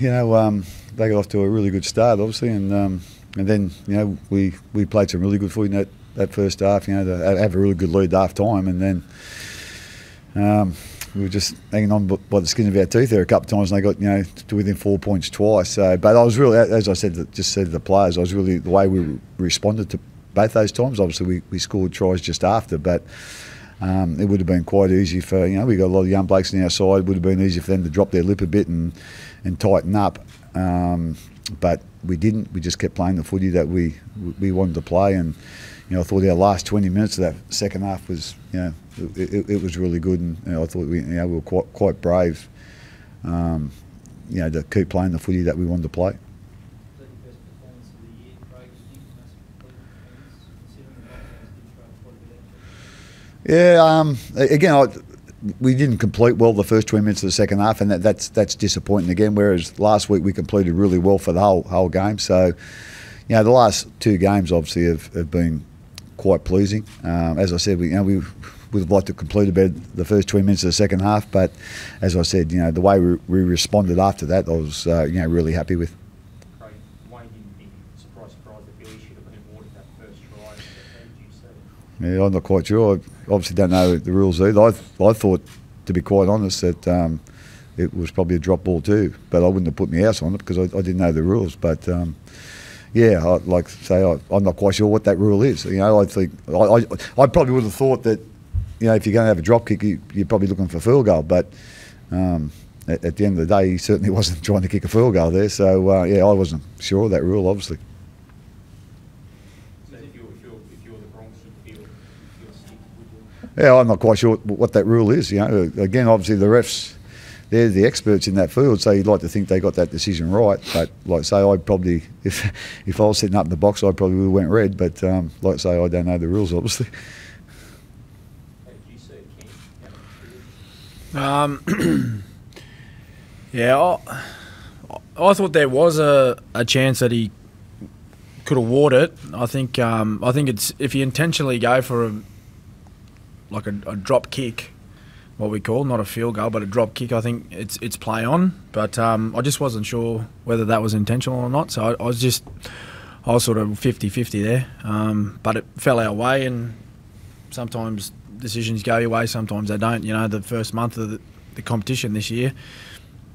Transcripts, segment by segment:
they got off to a really good start, obviously, and then we played some really good footy in that first half. To have a really good lead half time, and then we were just hanging on by the skin of our teeth there a couple of times, and they got to within 4 points twice. So, but I was really, as I said, just said to the players, I was really the way we responded to both those times. Obviously, we scored tries just after, but it would have been quite easy for we got a lot of young blokes on our side. It would have been easy for them to drop their lip a bit and tighten up, but we didn't. We just kept playing the footy that we wanted to play, and I thought our last 20 minutes of that second half was it was really good, and I thought we were quite brave, to keep playing the footy that we wanted to play. Yeah, again, we didn't complete well the first 20 minutes of the second half, and that's disappointing again. Whereas last week we completed really well for the whole game. So, the last two games obviously have been quite pleasing. As I said, we would have liked to complete about the first 20 minutes of the second half, but as I said, the way we responded after that, I was really happy with. Craig, why didn't you think surprised that Billy should have been awarded that first try? How did you see it? Yeah, I'm not quite sure. I obviously don't know the rules either. I thought, to be quite honest, that it was probably a drop ball too, but I wouldn't have put my house on it because I didn't know the rules. But yeah, I'm not quite sure what that rule is. I think I probably would have thought that if you're going to have a drop kick, you're probably looking for a field goal. But at the end of the day, he certainly wasn't trying to kick a field goal there. So yeah, I wasn't sure of that rule, obviously. So if you're the Bronx, you feel stick, would you? Yeah, I'm not quite sure what that rule is. Again, obviously the refs, they're the experts in that field, so you'd like to think they got that decision right. But like I say, I'd probably, if I was sitting up in the box, I probably would have went red. But like I say, I don't know the rules, obviously. How did you see it, Ken? Yeah, I thought there was a chance that he could award it. I think it's if you intentionally go for a drop kick, what we call, not a field goal, but a drop kick, I think it's play on. But I just wasn't sure whether that was intentional or not. So I was sort of 50-50 there. But it fell our way, and sometimes decisions go your way, sometimes they don't. The first month of the competition this year,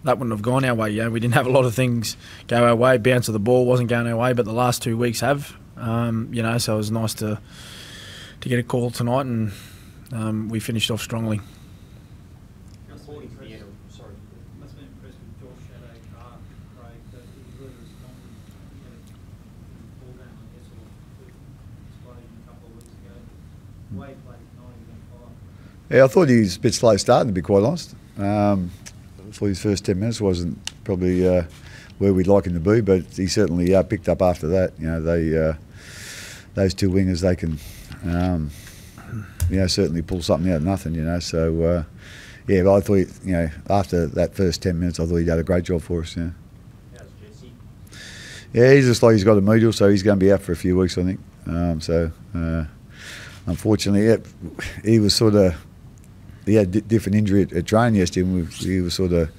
that wouldn't have gone our way. We didn't have a lot of things go our way. Bounce of the ball wasn't going our way, but the last 2 weeks have. So it was nice to get a call tonight, and we finished off strongly. Yeah, I thought he was a bit slow starting, to be quite honest. I thought his first 10 minutes wasn't probably where we'd like him to be, but he certainly picked up after that. Those two wingers, they can certainly pull something out of nothing. So yeah, but I thought after that first 10 minutes, I thought he did a great job for us. Yeah. How's Jesse? Yeah, he's just like he's got a medial, so he's going to be out for a few weeks, I think. Unfortunately, he was sort of. He had different injury at training yesterday, and he was sort of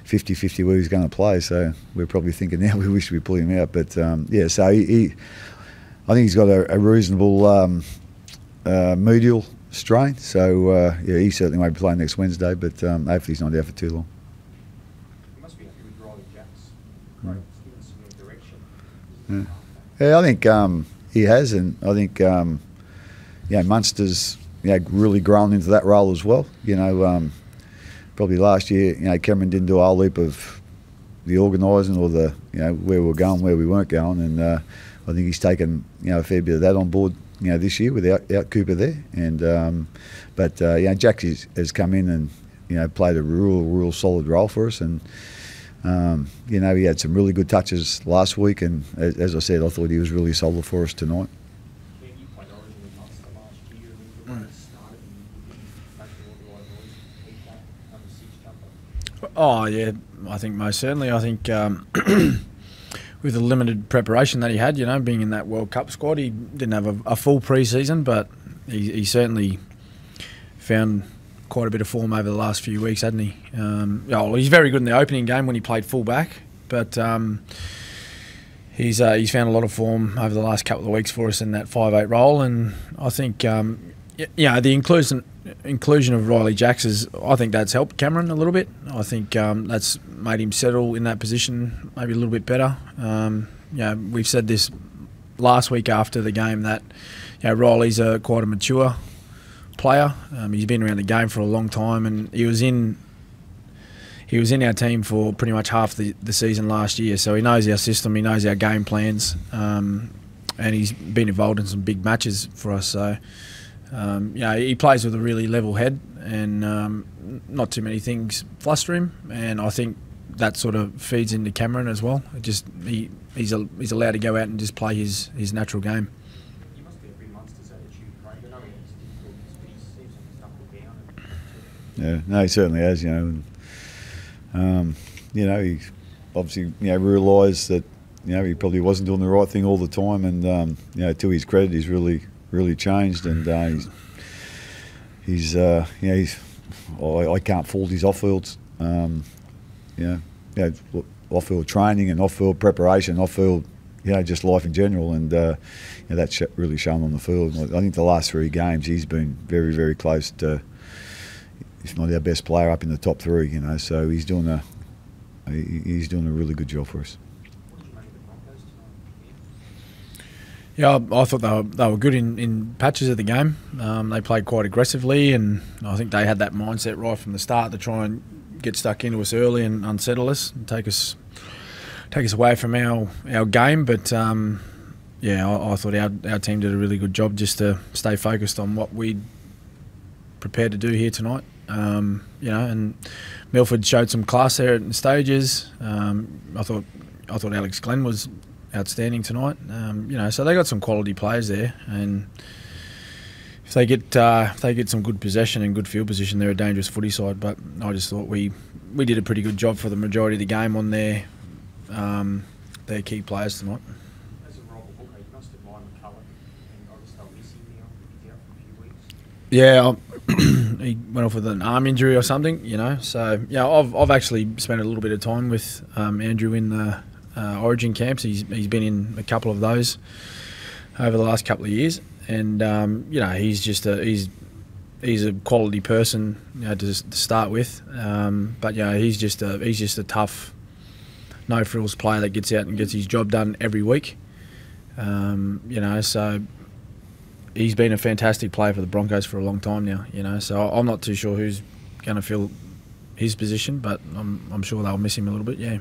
50-50 where he was going to play. So we're probably thinking now we wish we pulled him out. But yeah, so I think he's got a reasonable medial strain. So yeah, he certainly won't be playing next Wednesday. But hopefully he's not out for too long. You must be happy with Riley Jacks. Right, giving some direction. Yeah, I think he has, and I think Munster's. Really grown into that role as well. Probably last year, Cameron didn't do a whole heap of the organising or the, where we're going, where we weren't going, and I think he's taken, a fair bit of that on board, this year without Cooper there. And but Jack has come in and played a real solid role for us, and he had some really good touches last week, and as I said, I thought he was really solid for us tonight. Oh yeah, I think most certainly. I think with the limited preparation that he had, being in that World Cup squad, he didn't have a full pre-season, but he certainly found quite a bit of form over the last few weeks, hadn't he? He's very good in the opening game when he played full back, but he's found a lot of form over the last couple of weeks for us in that 5'8" role, and I think the inclusion of Riley Jacks I think that's helped Cameron a little bit. I think that's made him settle in that position maybe a little bit better. We've said this last week after the game that Riley's quite a mature player. He's been around the game for a long time, and he was in our team for pretty much half the season last year, so he knows our system, he knows our game plans, and he's been involved in some big matches for us. So he plays with a really level head, and not too many things fluster him, and I think that sort of feeds into Cameron as well. He's allowed to go out and just play his natural game. He must be a pretty monster's attitude, Craig. I know he's difficult, but he seems like he's knuckled down. Yeah, no, he certainly has. He obviously realised that he probably wasn't doing the right thing all the time, and to his credit, he's really changed, and I can't fault his off-field, off-field training and off-field preparation, off-field, just life in general, and that's really shown on the field. I think the last 3 games he's been very, very close to, if not our best player, up in the top 3. So he's doing a really good job for us. What did you make of the Broncos tonight? Yeah, I thought they were good in patches of the game. They played quite aggressively, and I think they had that mindset right from the start to try and get stuck into us early and unsettle us and take us away from our game. But I thought our team did a really good job just to stay focused on what we'd prepared to do here tonight. And Milford showed some class there in stages. I thought Alex Glenn was outstanding tonight. So they got some quality players there, and if they get some good possession and good field position, they're a dangerous footy side. But I just thought we did a pretty good job for the majority of the game on their key players tonight. As a rival hooker, you must admire McCullough, and I just don't miss him now. He's out for a few weeks. Yeah, he went off with an arm injury or something, So I've actually spent a little bit of time with Andrew in the Origin camps. He's been in a couple of those over the last couple of years, and he's a quality person to start with. But he's just a tough, no frills player that gets out and gets his job done every week. So he's been a fantastic player for the Broncos for a long time now, so I'm not too sure who's going to fill his position, but I'm sure they'll miss him a little bit, yeah.